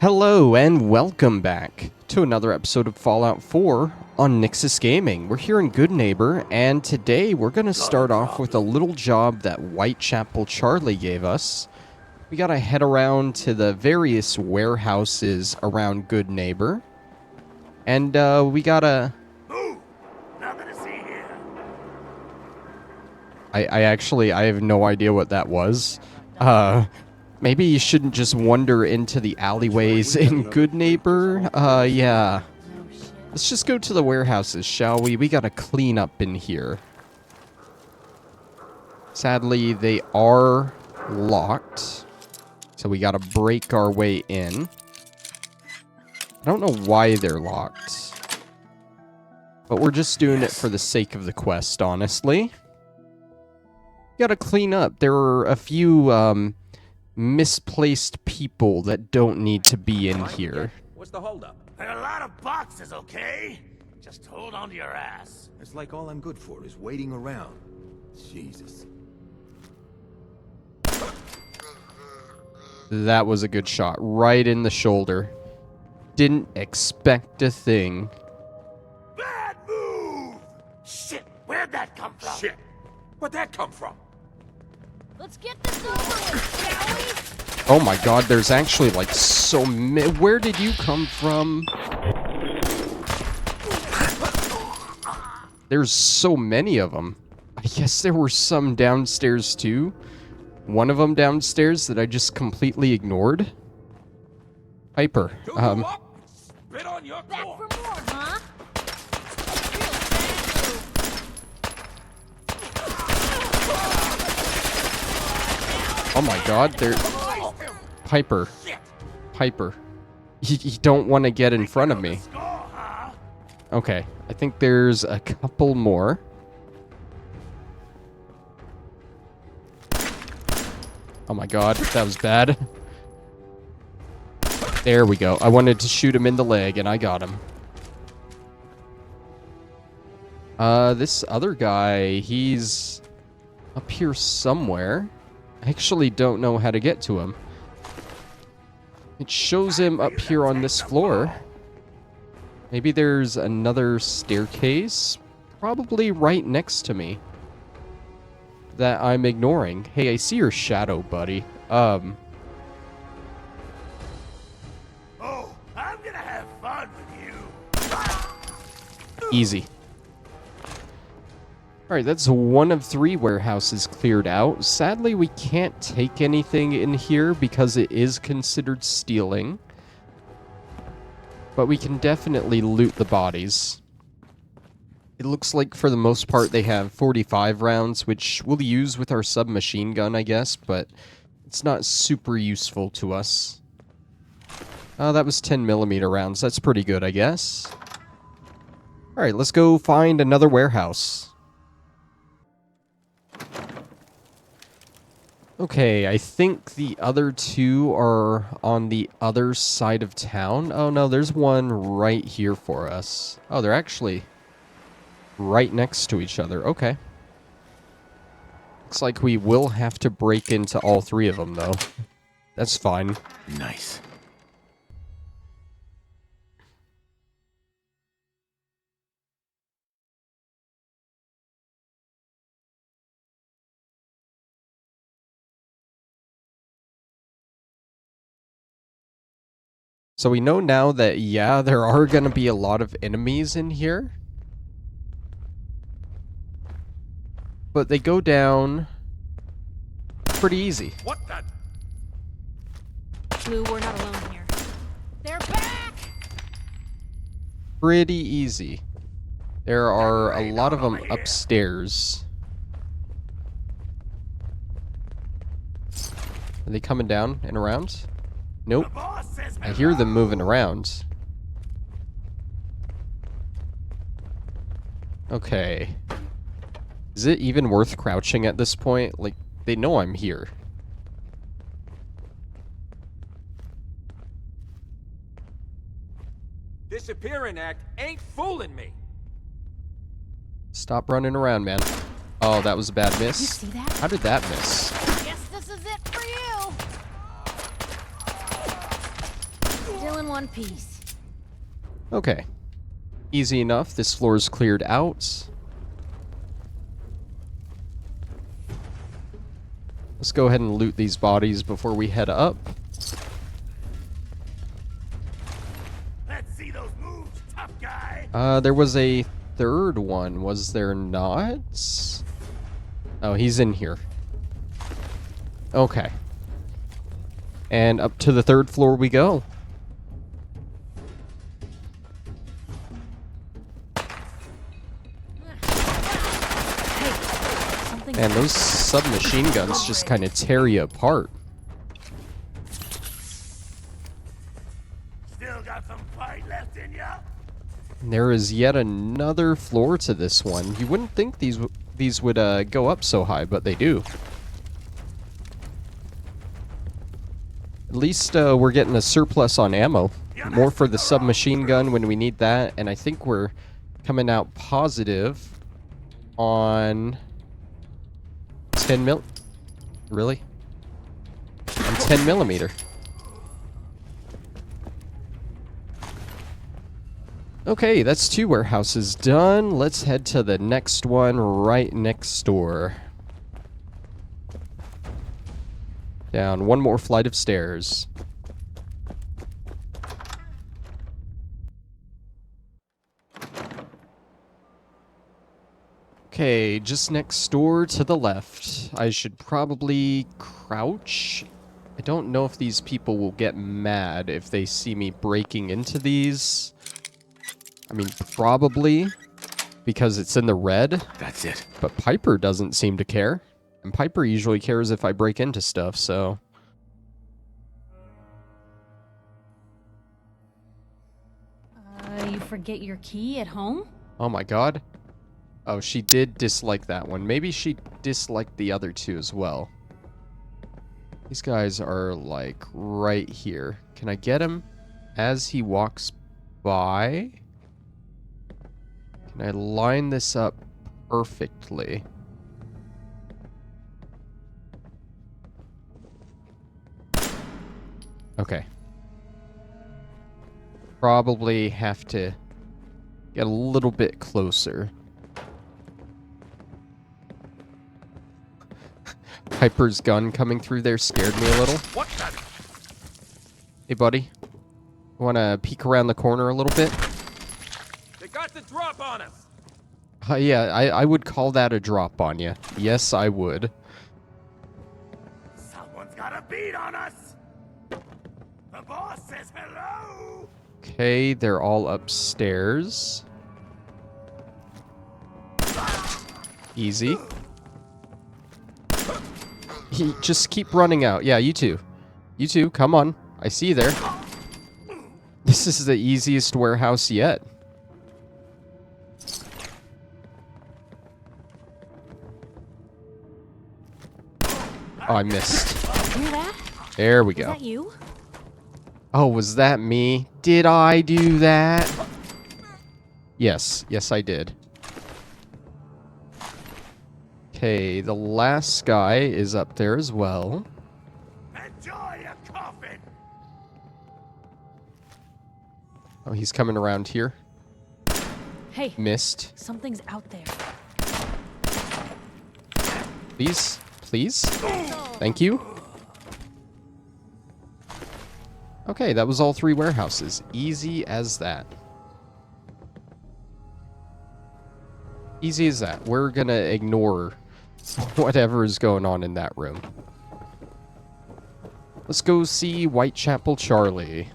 Hello and welcome back to another episode of Fallout 4 on Nyxus Gaming. We're here in Good Neighbor, and today we're going to start off with a little job that Whitechapel Charlie gave us. We got to head around to the various warehouses around Good Neighbor, and we got to... Move! Nothing to see here. I have no idea what that was. Maybe you shouldn't just wander into the alleyways in Good Neighbor. Yeah. Let's just go to the warehouses, shall we? We gotta clean up in here. Sadly, they are locked. So we gotta break our way in. I don't know why they're locked. But we're just doing it for the sake of the quest, honestly. Gotta clean up. There are a few, misplaced people that don't need to be in here. What's the holdup? There are a lot of boxes, okay? Just hold on to your ass. It's like all I'm good for is waiting around. Jesus. That was a good shot. Right in the shoulder. Didn't expect a thing. Bad move! Shit, where'd that come from? Shit! Where'd that come from? Let's get this over with, shall we? Oh my god, there's actually like so many. Where did you come from? There's so many of them. I guess there were some downstairs too. One of them downstairs that I just completely ignored. Piper. Spit on your Back core. for more, huh? Oh my god, they're... Piper. Piper. You don't want to get in front of me. Okay, I think there's a couple more. Oh my god, that was bad. There we go. I wanted to shoot him in the leg, and I got him. This other guy, he's up here somewhere. I actually don't know how to get to him. It shows him up here on this floor. Maybe there's another staircase, probably right next to me, that I'm ignoring. Hey, I see your shadow, buddy. Oh, I'm gonna have fun with you. Easy. Alright, that's one of 3 warehouses cleared out. Sadly, we can't take anything in here because it is considered stealing. But we can definitely loot the bodies. It looks like for the most part they have 45 rounds, which we'll use with our submachine gun, I guess, but it's not super useful to us. That was 10mm rounds. That's pretty good, I guess. Alright, let's go find another warehouse. Okay, I think the other 2 are on the other side of town. Oh no, there's one right here for us. Oh, they're actually right next to each other. Okay. Looks like we will have to break into all 3 of them, though. That's fine. Nice. So we know now that, yeah, there are going to be a lot of enemies in here. But they go down pretty easy. What the? Blue, we're not alone here. They're back! Pretty easy. There are a lot of them upstairs. Are they coming down and around? Nope. I hear them moving around. Okay. Is it even worth crouching at this point? Like, they know I'm here. Disappearing act ain't fooling me. Stop running around, man. Oh, that was a bad miss. You see that? How did that miss? Guess this is it for you. All in one piece. Okay. Easy enough. This floor is cleared out. Let's go ahead and loot these bodies before we head up. Let's see those moves, tough guy. There was a third one, was there not? Oh, he's in here. Okay. And up to the third floor we go. And those submachine guns just kind of tear you apart. Still got some fight left in ya? There is yet another floor to this one. You wouldn't think these would go up so high, but they do. At least we're getting a surplus on ammo. More for the submachine gun when we need that, and I think we're coming out positive on 10 mil. Really? On 10 millimeter. Okay, that's 2 warehouses done. Let's head to the next one right next door. Down 1 more flight of stairs. Okay, just next door to the left. I should probably crouch. I don't know if these people will get mad if they see me breaking into these. I mean, probably, because it's in the red. That's it. But Piper doesn't seem to care. And Piper usually cares if I break into stuff, so... You forget your key at home? Oh my god. Oh, she did dislike that one. Maybe she disliked the other 2 as well. These guys are, like, right here. Can I get him as he walks by? Can I line this up perfectly? Okay. Probably have to get a little bit closer. Piper's gun coming through there scared me a little. What the? Hey, buddy. Want to peek around the corner a little bit? They got the drop on us. Yeah, I would call that a drop on you. Yes, I would. Someone's got a beat on us. The boss says hello. Okay, they're all upstairs. Easy. Just keep running out. Yeah, you two. You two, come on. I see you there. This is the easiest warehouse yet. Oh, I missed. Hear that? There we Is go. that you? Oh, was that me? Did I do that? Yes. Yes, I did. Okay, the last guy is up there as well. Enjoy your coffin. Oh, he's coming around here. Hey, Missed. something's out there. Please? Please? Thank you. Okay, that was all 3 warehouses. Easy as that. Easy as that. We're gonna ignore whatever is going on in that room. Let's go see Whitechapel Charlie.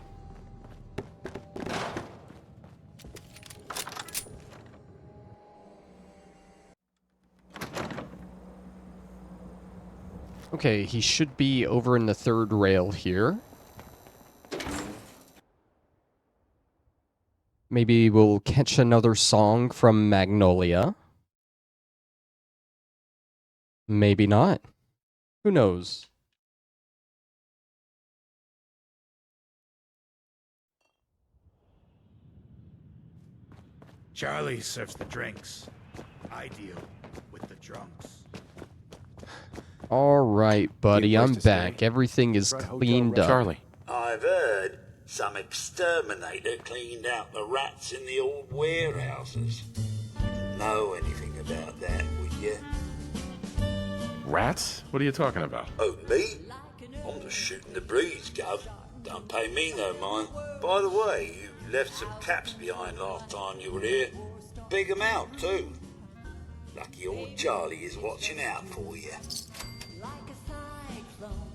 Okay, he should be over in the 3rd rail here. Maybe we'll catch another song from Magnolia. Maybe not. Who knows? Charlie serves the drinks. I deal with the drunks. All right, buddy, Need a place I'm to stay? back. Everything is cleaned up. Charlie. I've heard Some exterminator cleaned out the rats in the old warehouses. Know anything about that, would you? Rats? What are you talking about? Oh, me? I'm just shooting the breeze, Gov. Don't pay me no mind. By the way, you left some caps behind last time you were here. Big 'em out, too. Lucky old Charlie is watching out for you. Like a cyclone,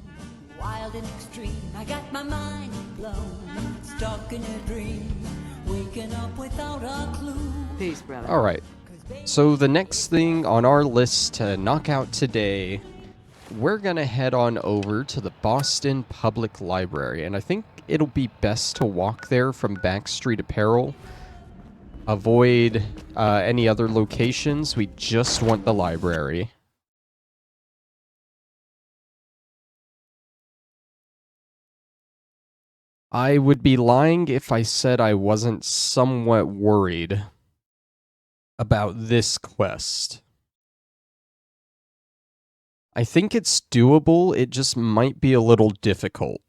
wild and extreme. I got my mind blown, stuck in a dream, waking up without a clue. Peace, brother. All right. So the next thing on our list to knock out today, we're going to head on over to the Boston Public Library. And I think it'll be best to walk there from Backstreet Apparel. Avoid any other locations. We just want the library. I would be lying if I said I wasn't somewhat worried about this quest. I think it's doable, it just might be a little difficult.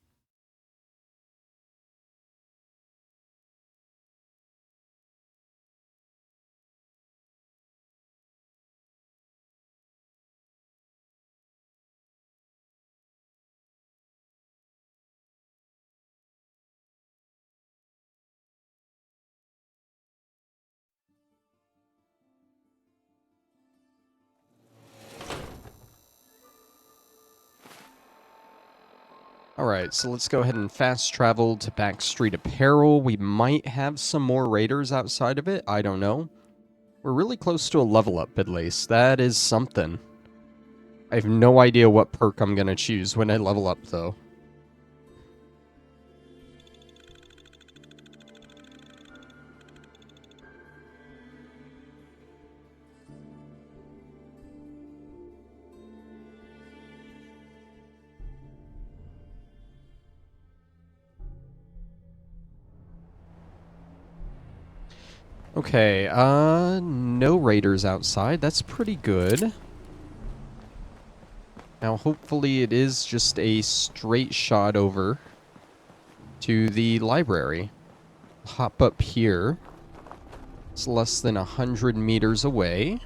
Alright, so let's go ahead and fast travel to Backstreet Apparel. We might have some more raiders outside of it, I don't know. We're really close to a level up at least. That is something. I have no idea what perk I'm gonna choose when I level up though. Okay, no raiders outside. That's pretty good. Now, hopefully it is just a straight shot over to the library. Hop up here. It's less than 100 meters away.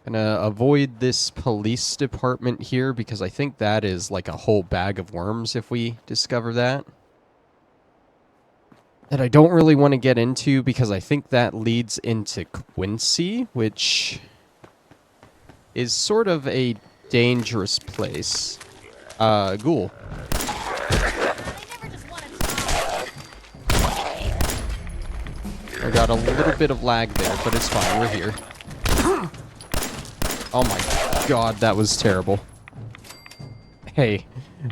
Gonna avoid this police department here because I think that is like a whole bag of worms if we discover that. That I don't really want to get into because I think that leads into Quincy, which is sort of a dangerous place. Ghoul. I got a little bit of lag there, but it's fine, we're here. Oh my god, that was terrible. Hey,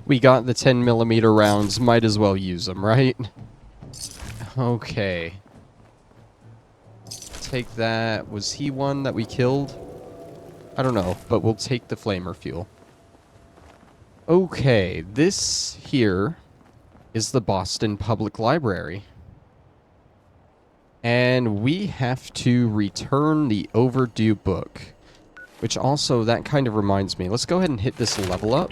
we got the 10mm rounds, might as well use them, right? Okay. Take that. Was he one that we killed? I don't know, but we'll take the flamer fuel. Okay, this here is the Boston Public Library. And we have to return the overdue book. Which also, that kind of reminds me. Let's go ahead and hit this level up.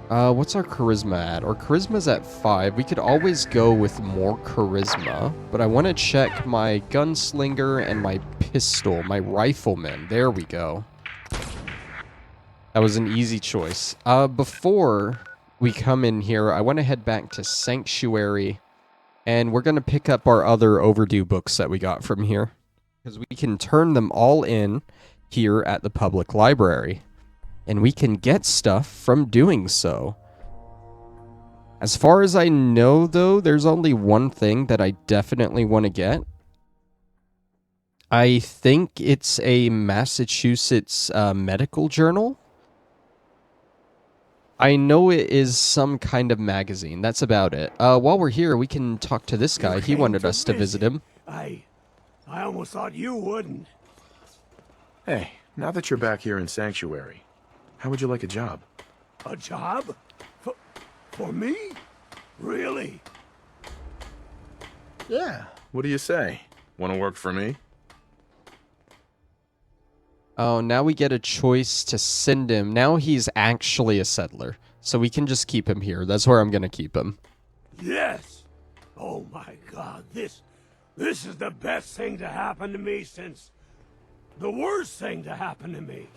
What's our charisma at? Our charisma's at 5. We could always go with more charisma. But I want to check my gunslinger and my pistol, my rifleman. There we go. That was an easy choice. Before we come in here, I want to head back to Sanctuary. And we're going to pick up our other overdue books that we got from here. Because we can turn them all in here at the public library. And we can get stuff from doing so. As far as I know, though, there's only one thing that I definitely want to get. I think it's a Massachusetts medical journal. I know it is some kind of magazine. That's about it. While we're here, we can talk to this guy. He wanted us to visit him. I almost thought you wouldn't. Hey, now that you're back here in Sanctuary, how would you like a job? A job? For me? Really? Yeah. What do you say? Want to work for me? Oh, now we get a choice to send him. Now he's actually a settler. So we can just keep him here. That's where I'm going to keep him. Yes! Oh my god, this is the best thing to happen to me since the worst thing to happen to me.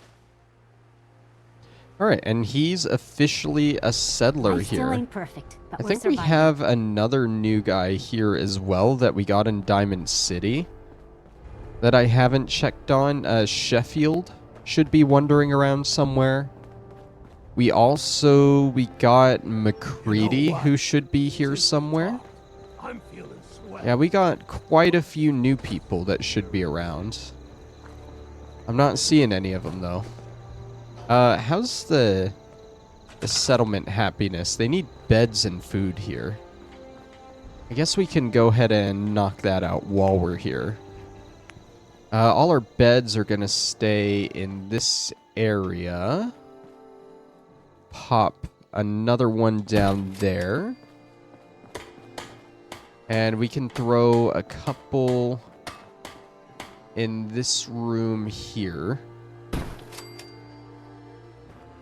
All right, and he's officially a settler I still here. ain't perfect, but I we're think we surviving. have another new guy here as well that we got in Diamond City that I haven't checked on. Sheffield should be wandering around somewhere. We got McCready, You know what? who should be here Since we somewhere. talked, I'm feeling sweat. Yeah, we got quite a few new people that should be around. I'm not seeing any of them, though. How's the settlement happiness? They need beds and food here. I guess we can go ahead and knock that out while we're here. All our beds are going to stay in this area. Pop another one down there. And we can throw a couple in this room here.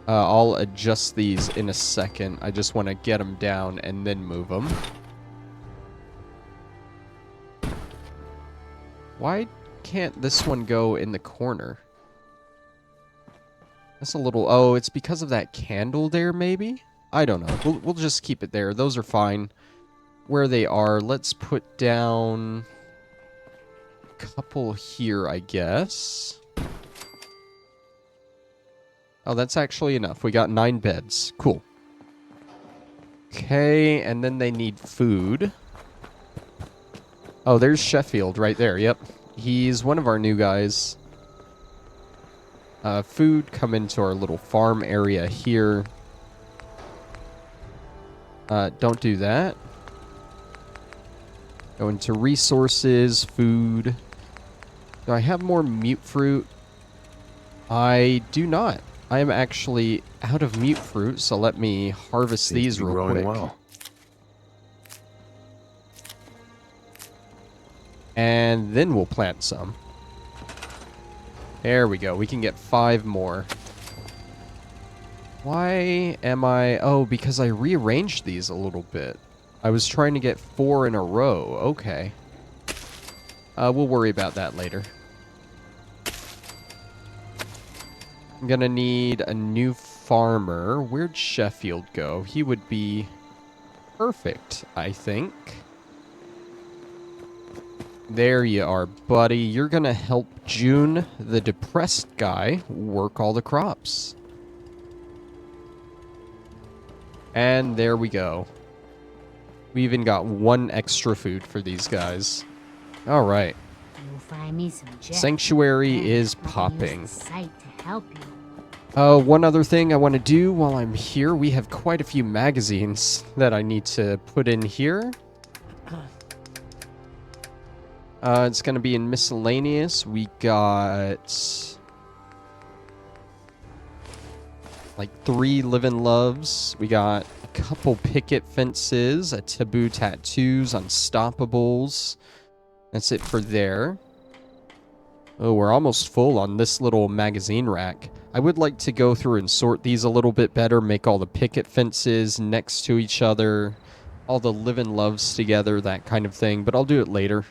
I'll adjust these in a second. I just want to get them down and then move them. Why can't this one go in the corner? That's a little... Oh, it's because of that candle there, maybe? I don't know. We'll just keep it there. Those are fine. Where they are, let's put down a couple here, I guess. Oh, that's actually enough. We got 9 beds. Cool. Okay, and then they need food. Oh, there's Sheffield right there. Yep. He's one of our new guys. Food, come into our little farm area here. Don't do that. Go into resources, food. Do I have more mute fruit? I do not. I am actually out of mute fruit, so let me harvest Seems these to be real growing quick. well. And then we'll plant some. There we go. We can get 5 more. Why am I... Oh, because I rearranged these a little bit. I was trying to get 4 in a row. Okay. We'll worry about that later. I'm gonna need a new farmer. Where'd Sheffield go? He would be perfect, I think. There you are, buddy. You're gonna help June, the depressed guy, work all the crops. And there we go. We even got 1 extra food for these guys. All right. You'll find me some jet. Sanctuary Then is I'll use popping. the site to help you. One other thing I want to do while I'm here, we have quite a few magazines that I need to put in here. It's going to be in miscellaneous. We got like 3 Livin' Loves. We got a couple picket fences, a taboo tattoos, unstoppables. That's it for there. Oh, we're almost full on this little magazine rack. I would like to go through and sort these a little bit better, make all the picket fences next to each other, all the Livin' Loves together, that kind of thing, but I'll do it later.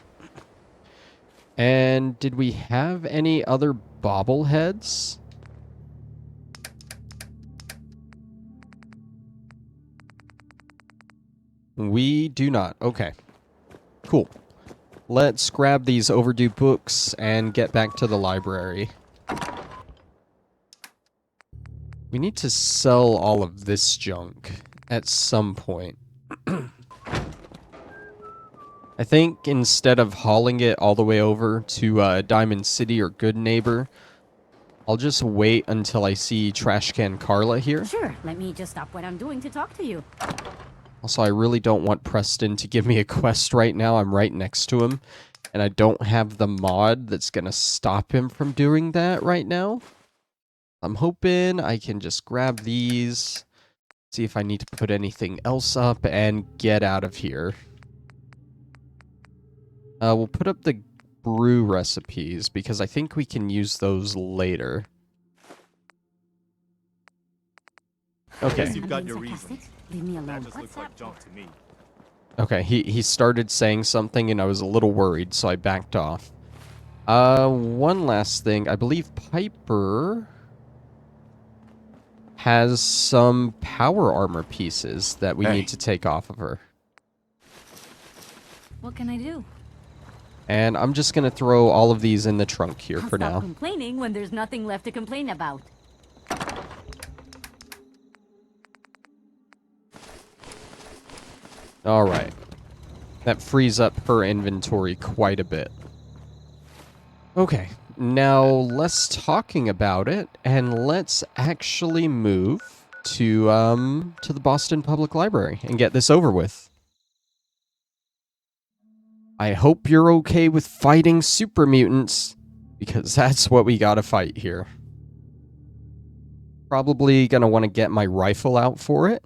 And did we have any other bobbleheads? We do not. Okay. Cool. Let's grab these overdue books and get back to the library. We need to sell all of this junk at some point. I think instead of hauling it all the way over to Diamond City or Good Neighbor, I'll just wait until I see Trash Can Carla here. Sure, let me just stop what I'm doing to talk to you. Also, I really don't want Preston to give me a quest right now. I'm right next to him, and I don't have the mod that's going to stop him from doing that right now. I'm hoping I can just grab these, see if I need to put anything else up, and get out of here. We'll put up the brew recipes because I think we can use those later. Okay. You've got your Sarcastic? reasons. Leave me That alone. just looks like junk to me. Okay, he started saying something and I was a little worried, so I backed off. One last thing. I believe Piper has some power armor pieces that we need to take off of her. What can I do? And I'm just gonna throw all of these in the trunk here I'll for stop now. complaining when there's nothing left to complain about. Alright. That frees up her inventory quite a bit. Okay, now less talking about it, and let's actually move to the Boston Public Library and get this over with. I hope you're okay with fighting super mutants, because that's what we gotta fight here. Probably gonna want to get my rifle out for it.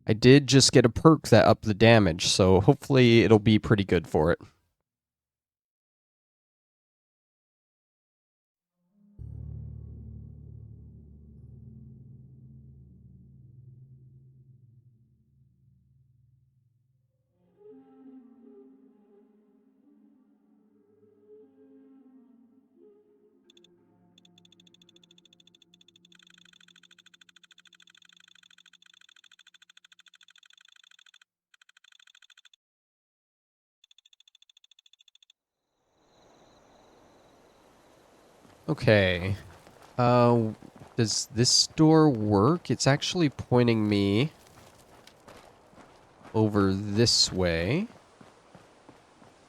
I did just get a perk that upped the damage, so hopefully it'll be pretty good for it. Okay. Does this door work? It's actually pointing me over this way.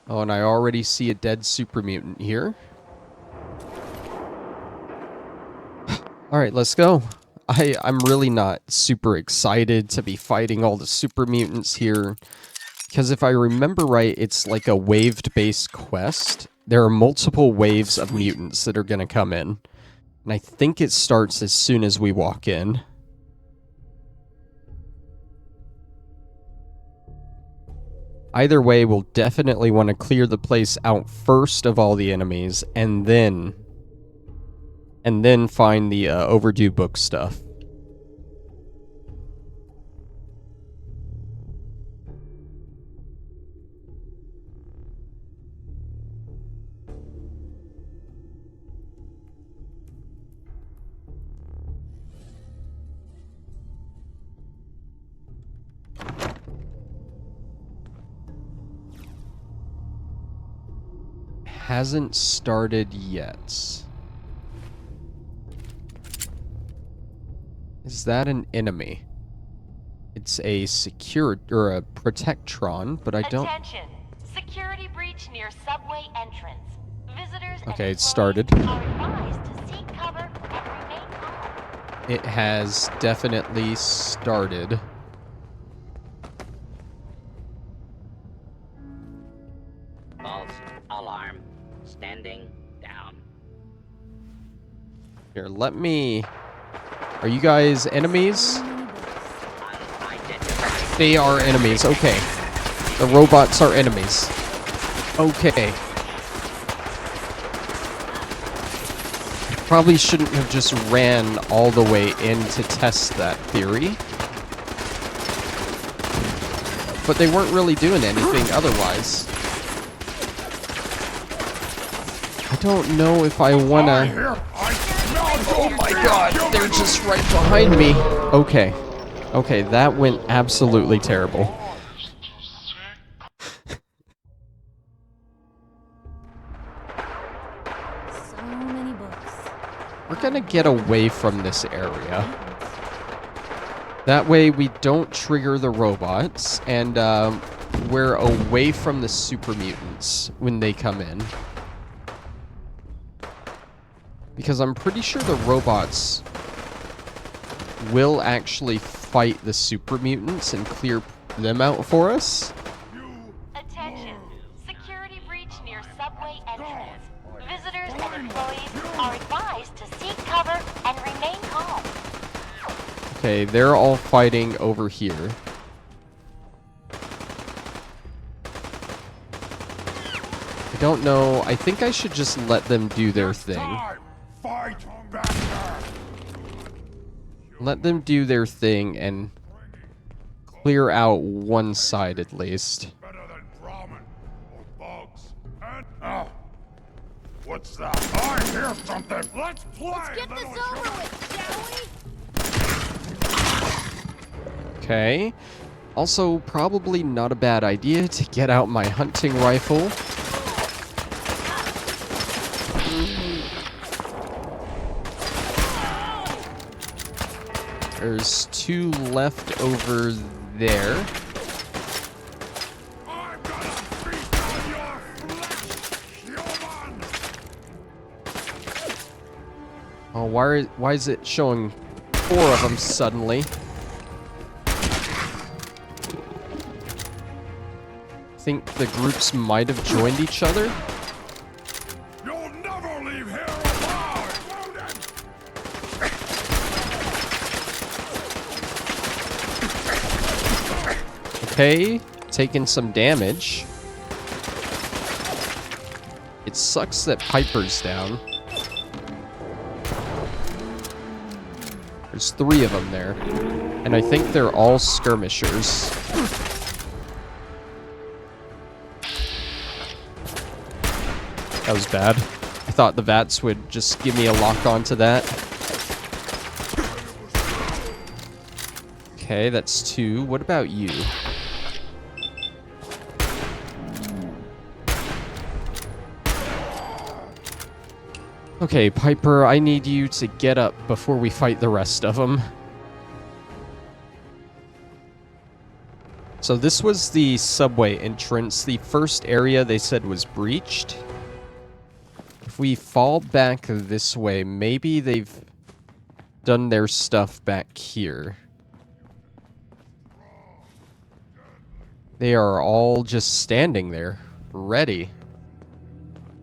Oh, and I already see a dead super mutant here. Alright, let's go. I'm really not super excited to be fighting all the super mutants here. Because if I remember right, it's like a wave-based quest. There are multiple waves of mutants that are going to come in. And I think it starts as soon as we walk in. Either way, we'll definitely want to clear the place out first of all the enemies, and then find the overdue book stuff. Hasn't started yet. Is that an enemy? It's a secure or a protectron, but I don't. Attention! Security breach near subway entrance. Visitors Okay, and it started. are advised to seek cover and remain calm. It has definitely started. False alarm. Standing down. Here, let me... Are you guys enemies? They are enemies, okay. The robots are enemies. Okay. Probably shouldn't have just ran all the way in to test that theory. But they weren't really doing anything otherwise. I don't know if I wanna... Oh my god, they're just right behind me. Okay. Okay, that went absolutely terrible. So many books. We're gonna get away from this area. That way we don't trigger the robots, and we're away from the super mutants when they come in. Because I'm pretty sure the robots will actually fight the super mutants and clear them out for us. Attention! Security breach near subway entrance. Visitors and employees are advised to seek cover and remain calm. Okay, they're all fighting over here. I don't know. I think I should just let them do their thing. Fight back there. Let them do their thing and clear out one side at least. Better than ramen or bugs. And oh, what's that? I hear something. Let's play. Let's get this over with, shall we? Okay. Also, probably not a bad idea to get out my hunting rifle. There's 2 left over there. I'm gonna feast on your flesh, human. Oh, why is it showing 4 of them suddenly? Think the groups might have joined each other? You'll never leave here alive. Okay, taking some damage. It sucks that Piper's down. There's 3 of them there. And I think they're all skirmishers. That was bad. I thought the VATS would just give me a lock onto that. Okay, that's 2. What about you? Okay, Piper, I need you to get up before we fight the rest of them. So this was the subway entrance. The first area they said was breached. If we fall back this way, maybe they've done their stuff back here. They are all just standing there, ready.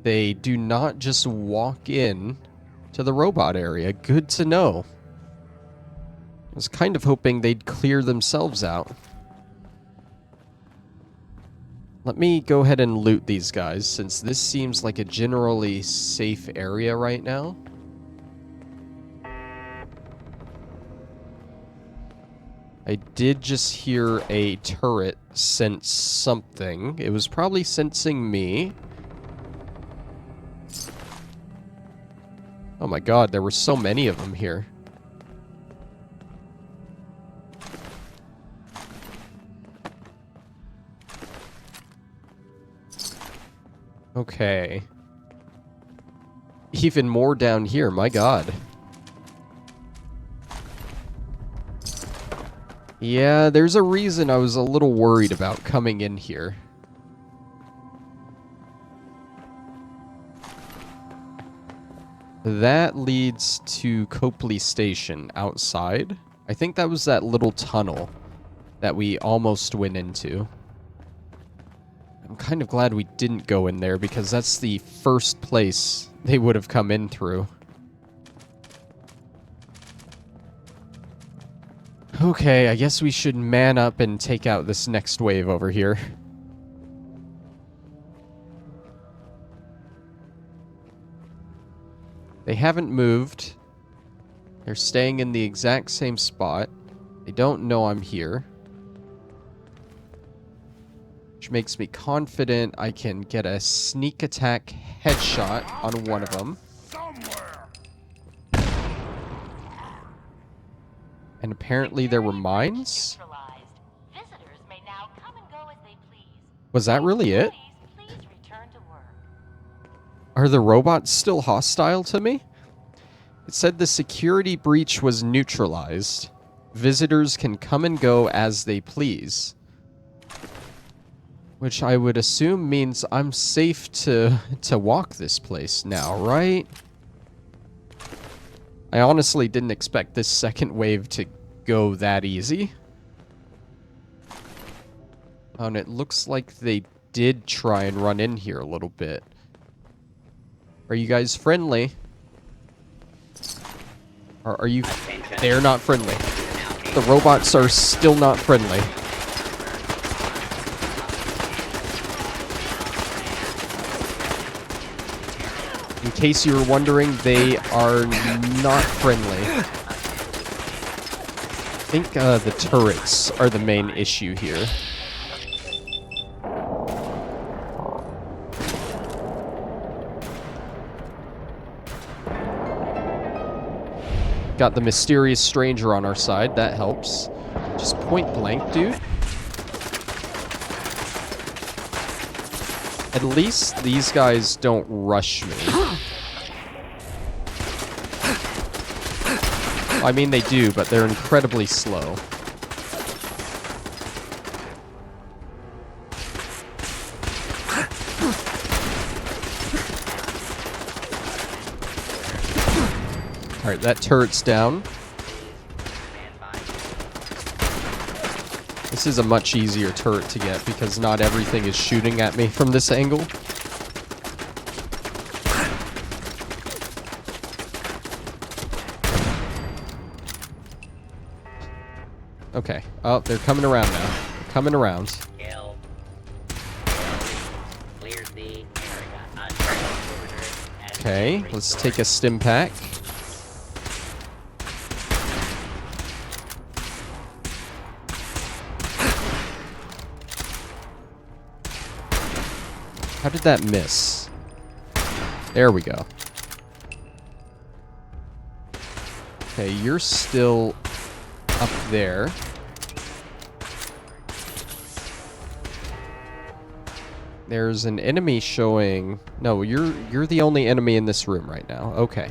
They do not just walk in to the robot area. Good to know. I was kind of hoping they'd clear themselves out. Let me go ahead and loot these guys, since this seems like a generally safe area right now. I did just hear a turret sense something. It was probably sensing me. Oh my god, there were so many of them here. Okay. Even more down here, my god. Yeah, there's a reason I was a little worried about coming in here. That leads to Copley Station outside. I think that was that little tunnel that we almost went into. I'm kind of glad we didn't go in there because that's the first place they would have come in through. Okay, I guess we should man up and take out this next wave over here. They haven't moved. They're staying in the exact same spot. They don't know I'm here. Which makes me confident I can get a sneak attack headshot on one of them. And apparently there were mines? Was that really it? Are the robots still hostile to me? It said the security breach was neutralized. Visitors can come and go as they please. Which I would assume means I'm safe to walk this place now, right? I honestly didn't expect this second wave to go that easy. Oh, and it looks like they did try and run in here a little bit. Are you guys friendly? Or are you... They're not friendly. The robots are still not friendly. case you were wondering, they are not friendly. I think the turrets are the main issue here. Got the mysterious stranger on our side. That helps. Just point blank, dude. At least these guys don't rush me. I mean, they do, but they're incredibly slow. Alright, that turret's down. This is a much easier turret to get because not everything is shooting at me from this angle. Okay. Oh, they're coming around now. They're coming around. Kill. Clears the area. Okay, let's take a stim pack. How did that miss? There we go. Okay, you're still up there. There's an enemy showing... No, you're the only enemy in this room right now. Okay.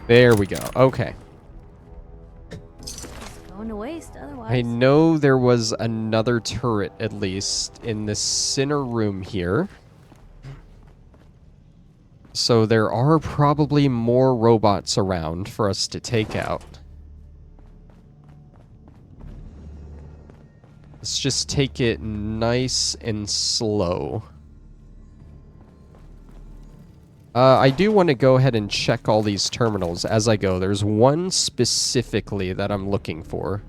There we go. Okay. Going to waste otherwise. I know there was another turret, at least, in the center room here. So there are probably more robots around for us to take out. Let's just take it nice and slow. I do want to go ahead and check all these terminals as I go. There's one specifically that I'm looking for.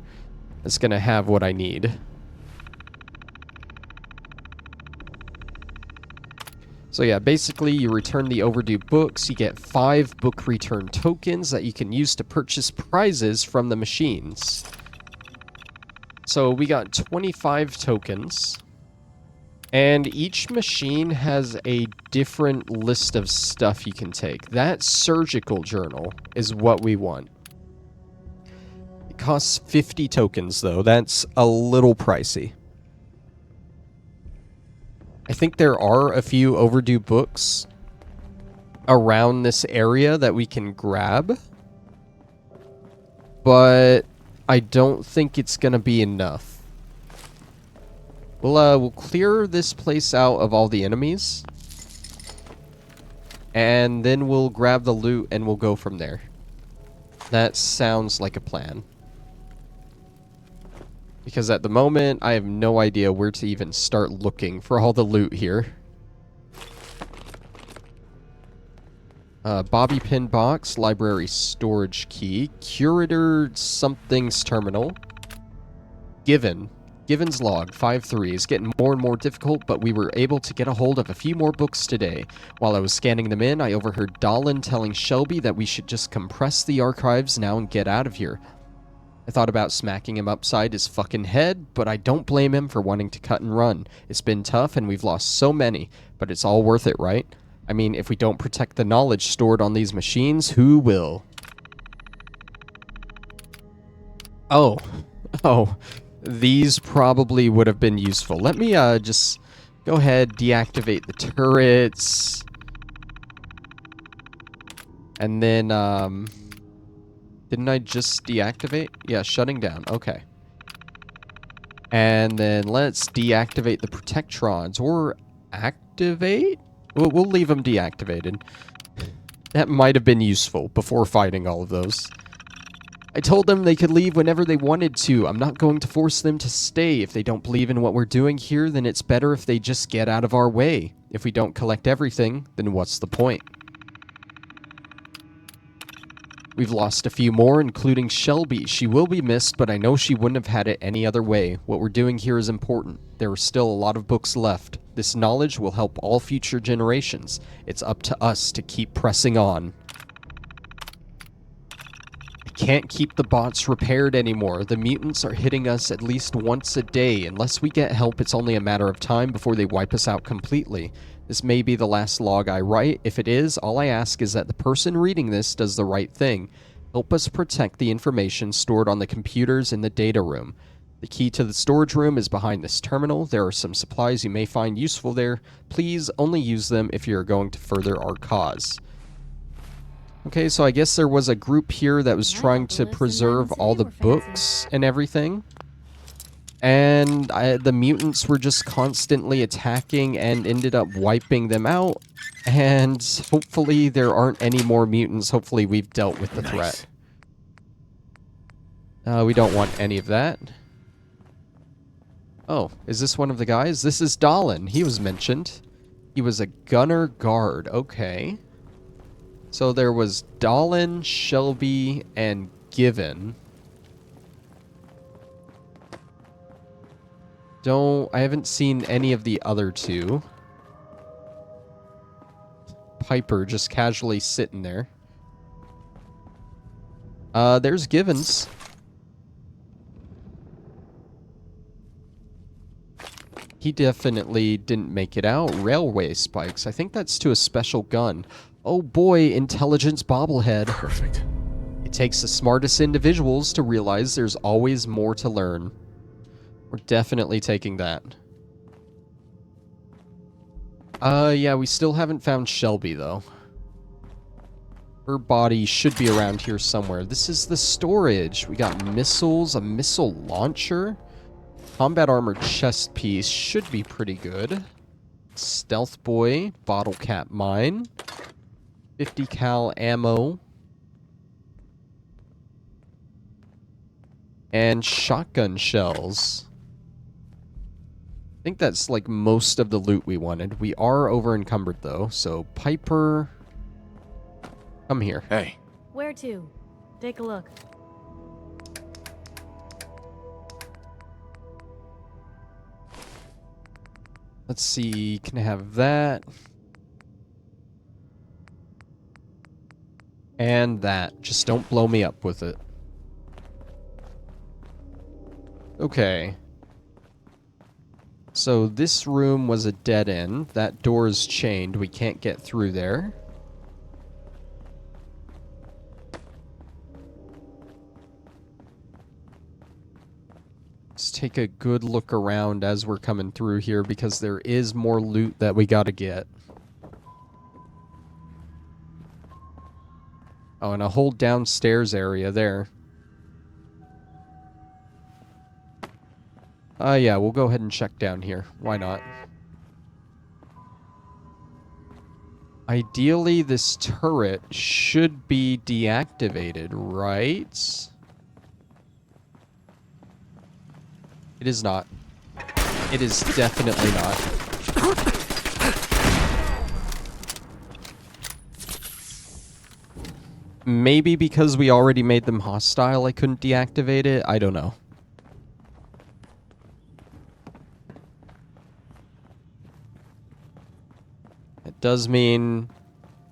That's going to have what I need. So yeah, basically you return the overdue books. You get 5 book return tokens that you can use to purchase prizes from the machines. So we got 25 tokens. And each machine has a different list of stuff you can take. That surgical journal is what we want. It costs 50 tokens, though. That's a little pricey. I think there are a few overdue books around this area that we can grab. But I don't think it's going to be enough. We'll clear this place out of all the enemies. And then we'll grab the loot and we'll go from there. That sounds like a plan. Because at the moment, I have no idea where to even start looking for all the loot here. Bobby pin box, library storage key, curator something's terminal. Given's log, 5-3, is getting more and more difficult, but we were able to get a hold of a few more books today. While I was scanning them in, I overheard Dallin telling Shelby that we should just compress the archives now and get out of here. I thought about smacking him upside his fucking head, but I don't blame him for wanting to cut and run. It's been tough and we've lost so many, but it's all worth it, right? I mean, if we don't protect the knowledge stored on these machines, who will? Oh. These probably would have been useful. Let me just go ahead, deactivate the turrets. And then, didn't I just deactivate? Yeah, shutting down. Okay. And then let's deactivate the protectrons. Or activate? We'll leave them deactivated. That might have been useful before fighting all of those. I told them they could leave whenever they wanted to. I'm not going to force them to stay. If they don't believe in what we're doing here, then it's better if they just get out of our way. If we don't collect everything, then what's the point? We've lost a few more, including Shelby. She will be missed, but I know she wouldn't have had it any other way. What we're doing here is important. There are still a lot of books left. This knowledge will help all future generations. It's up to us to keep pressing on. I can't keep the bots repaired anymore. The mutants are hitting us at least once a day. Unless we get help, it's only a matter of time before they wipe us out completely. This may be the last log I write. If it is, all I ask is that the person reading this does the right thing. Help us protect the information stored on the computers in the data room. The key to the storage room is behind this terminal. There are some supplies you may find useful there. Please only use them if you're going to further our cause. Okay, so I guess there was a group here that was trying to preserve all the books and everything. And the mutants were just constantly attacking and ended up wiping them out. And hopefully there aren't any more mutants. Hopefully we've dealt with the threat. We don't want any of that. Oh, is this one of the guys? This is Dallin. He was mentioned. He was a gunner guard. Okay. So there was Dallin, Shelby, and Given. I haven't seen any of the other two. Piper just casually sitting there. There's Givens. He definitely didn't make it out. Railway spikes. I think that's to a special gun. Oh boy, intelligence bobblehead. Perfect. It takes the smartest individuals to realize there's always more to learn. We're definitely taking that. Yeah, we still haven't found Shelby, though. Her body should be around here somewhere. This is the storage. We got missiles, a missile launcher. Combat armor chest piece should be pretty good. Stealth boy, bottle cap mine. 50 cal ammo. And shotgun shells. I think that's like most of the loot we wanted. We are over encumbered though, so Piper, come here. Hey. Where to? Take a look. Let's see, can I have that? And that. Just don't blow me up with it. Okay. So this room was a dead end. That door is chained. We can't get through there. Let's take a good look around as we're coming through here because there is more loot that we gotta get. Oh, and a whole downstairs area there. Yeah, we'll go ahead and check down here. Why not? Ideally, this turret should be deactivated, right? It is not. It is definitely not. Maybe because we already made them hostile, I couldn't deactivate it. I don't know. It does mean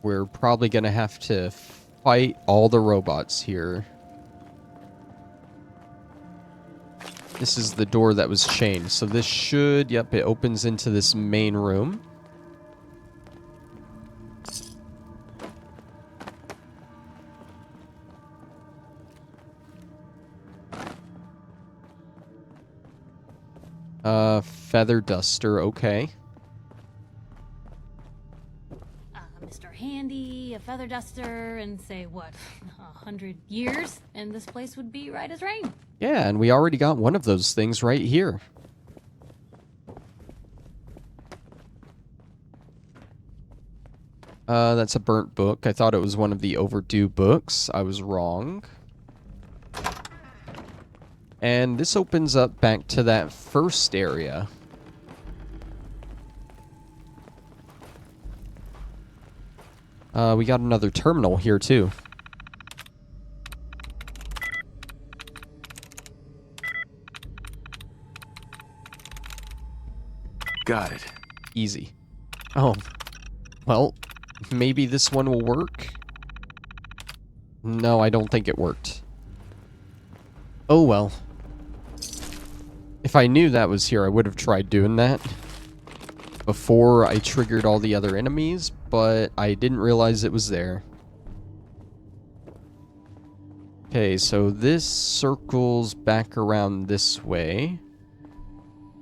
we're probably going to have to fight all the robots here. This is the door that was chained. So this should, yep, it opens into this main room. Feather duster, okay. Mr. Handy, a feather duster, and say, what, 100 years? And this place would be right as rain. Yeah, and we already got one of those things right here. That's a burnt book. I thought it was one of the overdue books. I was wrong. And this opens up back to that first area. We got another terminal here, too. Got it. Easy. Oh. Well, maybe this one will work? No, I don't think it worked. Oh well. If I knew that was here, I would have tried doing that before I triggered all the other enemies, but I didn't realize it was there. Okay, so this circles back around this way.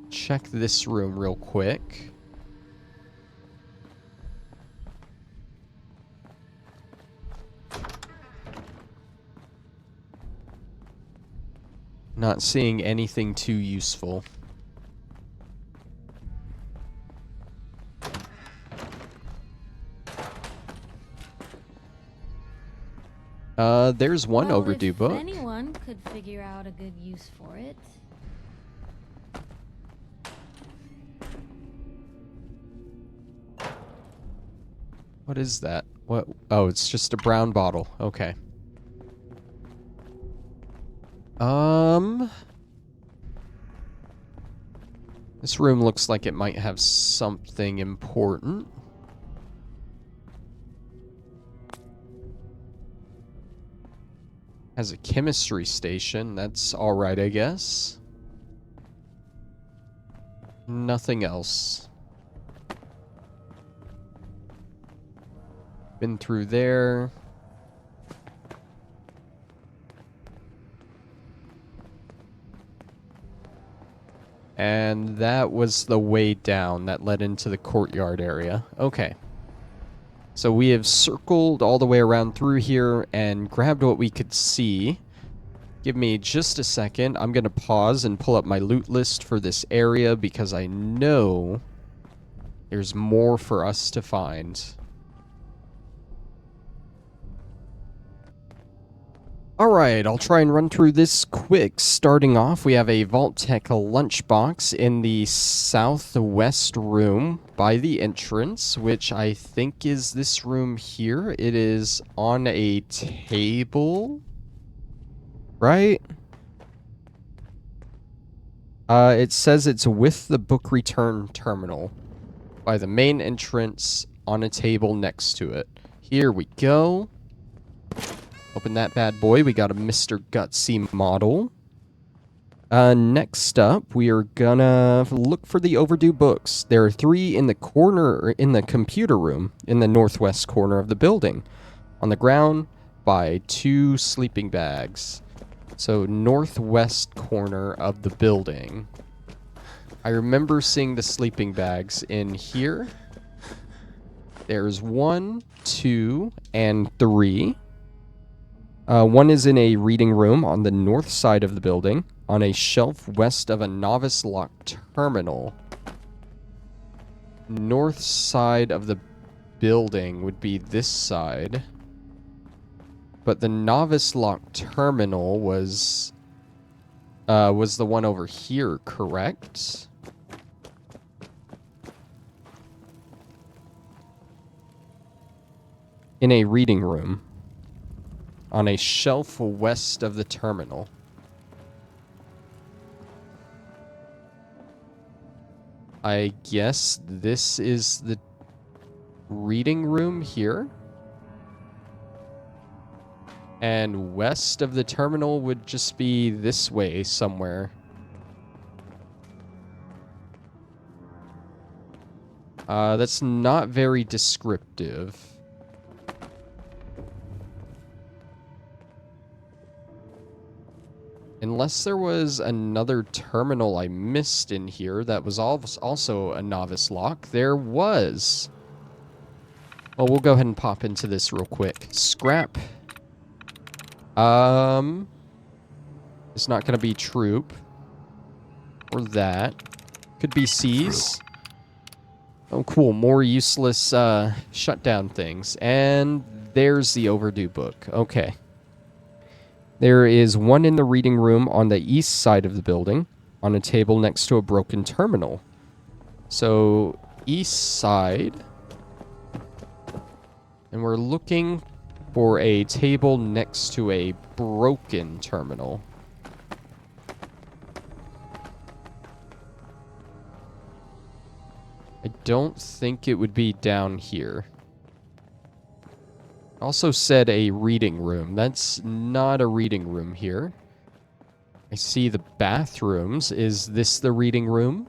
Check this room real quick. Not seeing anything too useful. There's one overdue book. If anyone could figure out a good use for it. What is that? What? Oh, it's just a brown bottle. Okay. This room looks like it might have something important. Has a chemistry station. That's alright, I guess. Nothing else. Been through there. And that was the way down that led into the courtyard area. Okay. So we have circled all the way around through here and grabbed what we could see. Give me just a second. I'm going to pause and pull up my loot list for this area because I know there's more for us to find. Alright, I'll try and run through this quick. Starting off, we have a Vault-Tec lunchbox in the southwest room by the entrance, which I think is this room here. It is on a table, right? It says it's with the book return terminal by the main entrance on a table next to it. Here we go. Open that bad boy. We got a Mr. Gutsy model. Next up, we are gonna look for the overdue books. There are 3 in the corner, in the computer room, in the northwest corner of the building. On the ground by 2 sleeping bags. So, northwest corner of the building. I remember seeing the sleeping bags in here. There's 1, 2, and 3. One is in a reading room on the north side of the building, on a shelf west of a novice lock terminal. North side of the building would be this side. But the novice lock terminal was the one over here, correct? In a reading room. On a shelf west of the terminal. I guess this is the reading room here. And west of the terminal would just be this way somewhere. That's not very descriptive. Unless there was another terminal I missed in here that was also a novice lock. There was. Well, we'll go ahead and pop into this real quick. Scrap. It's not going to be troop. Or that. Could be C's. Oh, cool. More useless shutdown things. And there's the overdue book. Okay. There is one in the reading room on the east side of the building, on a table next to a broken terminal. So, east side. And we're looking for a table next to a broken terminal. I don't think it would be down here. Also said a reading room. That's not a reading room here. I see the bathrooms. Is this the reading room?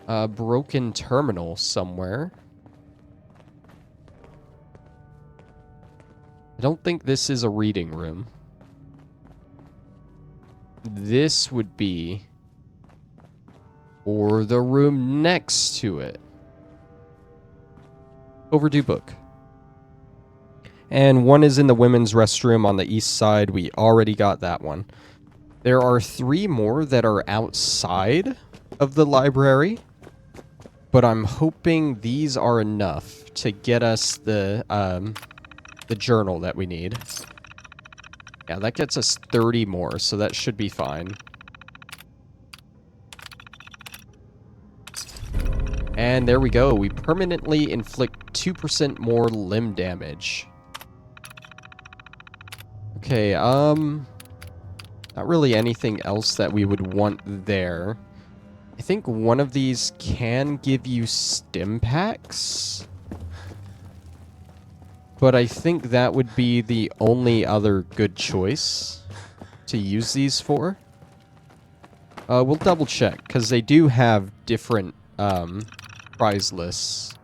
A broken terminal somewhere. I don't think this is a reading room. This would be... or the room next to it. Overdue book. And one is in the women's restroom on the east side. We already got that one. There are 3 more that are outside of the library. But I'm hoping these are enough to get us the journal that we need. Yeah, that gets us 30 more, so that should be fine. And there we go. We permanently inflict 2% more limb damage. Okay, not really anything else that we would want there. I think one of these can give you stim packs. But I think that would be the only other good choice to use these for. We'll double check, because they do have different prize lists.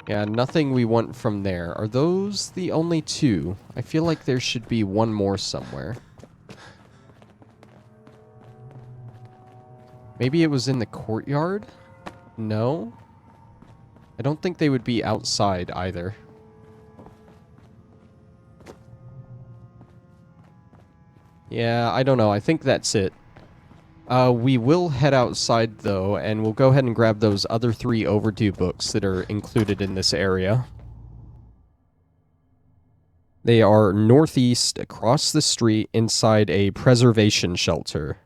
Yeah, nothing we want from there. Are those the only 2? I feel like there should be one more somewhere. Maybe it was in the courtyard? No? I don't think they would be outside either. Yeah, I don't know. I think that's it. We will head outside, though, and we'll go ahead and grab those other 3 overdue books that are included in this area. They are northeast, across the street, inside a preservation shelter.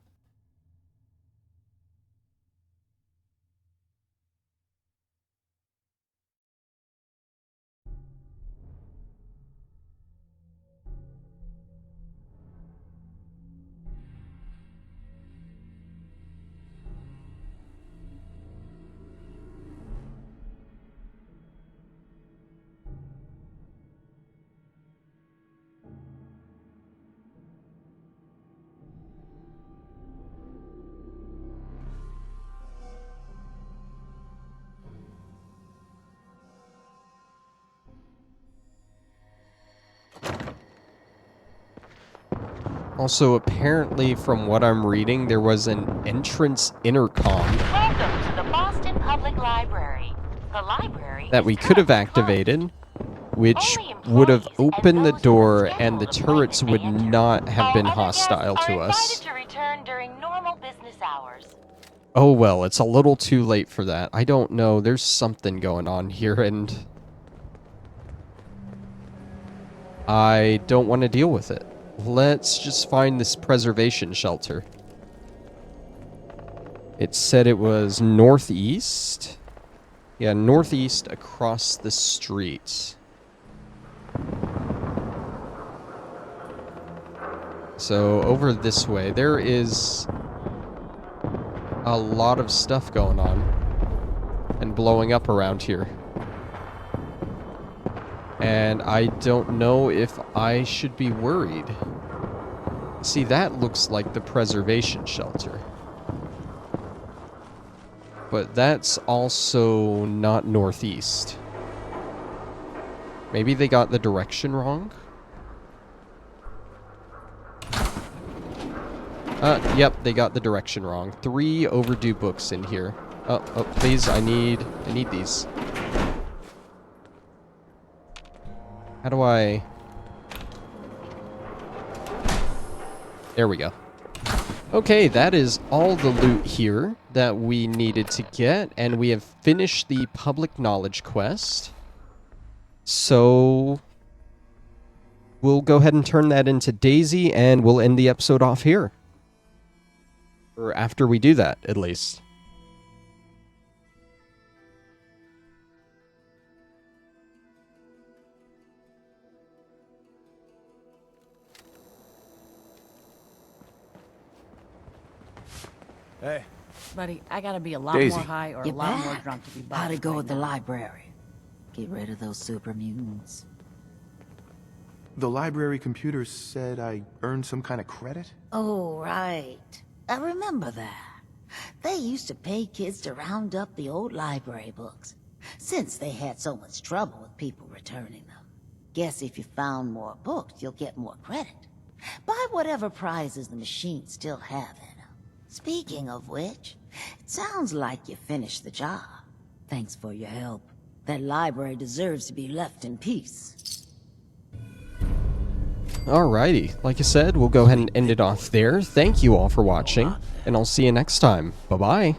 Also, apparently, from what I'm reading, there was an entrance intercom Welcome to the Boston Public Library. The library that we could have activated, which would have opened the door and the turrets would not have been hostile to us. To return during normal business hours. Oh well, it's a little too late for that. I don't know, there's something going on here and I don't want to deal with it. Let's just find this preservation shelter. It said it was northeast. Yeah, northeast across the street. So, over this way, there is a lot of stuff going on and blowing up around here. And I don't know if I should be worried. See, that looks like the preservation shelter. But that's also not northeast. Maybe they got the direction wrong? Yep, they got the direction wrong. 3 overdue books in here. Oh, please, I need these. How do I... There we go. Okay, that is all the loot here that we needed to get, and we have finished the public knowledge quest. So we'll go ahead and turn that into Daisy, and we'll end the episode off here. Or after we do that, at least. Hey. Buddy, I gotta be a lot Daisy. more high or You're a lot back. more drunk to be bothered. How'd it go right at the now. library? Get rid of those super mutants. The library computer said I earned some kind of credit? Oh, right. I remember that. They used to pay kids to round up the old library books, since they had so much trouble with people returning them. Guess if you found more books, you'll get more credit. Buy whatever prizes the machines still have in them. Speaking of which, it sounds like you finished the job. Thanks for your help. That library deserves to be left in peace. Alrighty, like I said, we'll go ahead and end it off there. Thank you all for watching, and I'll see you next time. Bye-bye.